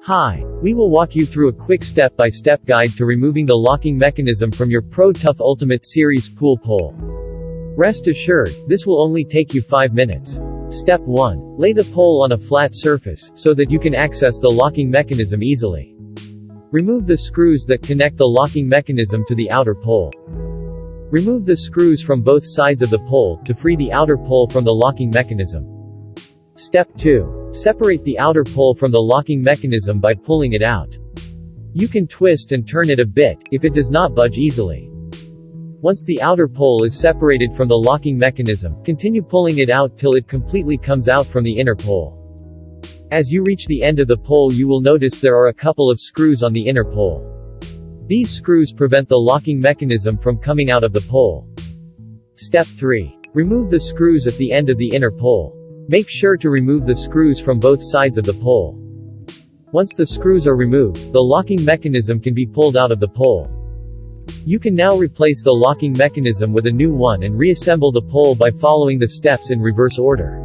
Hi, we will walk you through a quick step-by-step guide to removing the locking mechanism from your ProTuff Ultimate Series pool pole. Rest assured, this will only take you 5 minutes. Step 1. Lay the pole on a flat surface, so that you can access the locking mechanism easily. Remove the screws that connect the locking mechanism to the outer pole. Remove the screws from both sides of the pole, to free the outer pole from the locking mechanism. Step 2. Separate the outer pole from the locking mechanism by pulling it out. You can twist and turn it a bit, if it does not budge easily. Once the outer pole is separated from the locking mechanism, continue pulling it out till it completely comes out from the inner pole. As you reach the end of the pole, you will notice there are a couple of screws on the inner pole. These screws prevent the locking mechanism from coming out of the pole. Step 3. Remove the screws at the end of the inner pole. Make sure to remove the screws from both sides of the pole. Once the screws are removed, the locking mechanism can be pulled out of the pole. You can now replace the locking mechanism with a new one and reassemble the pole by following the steps in reverse order.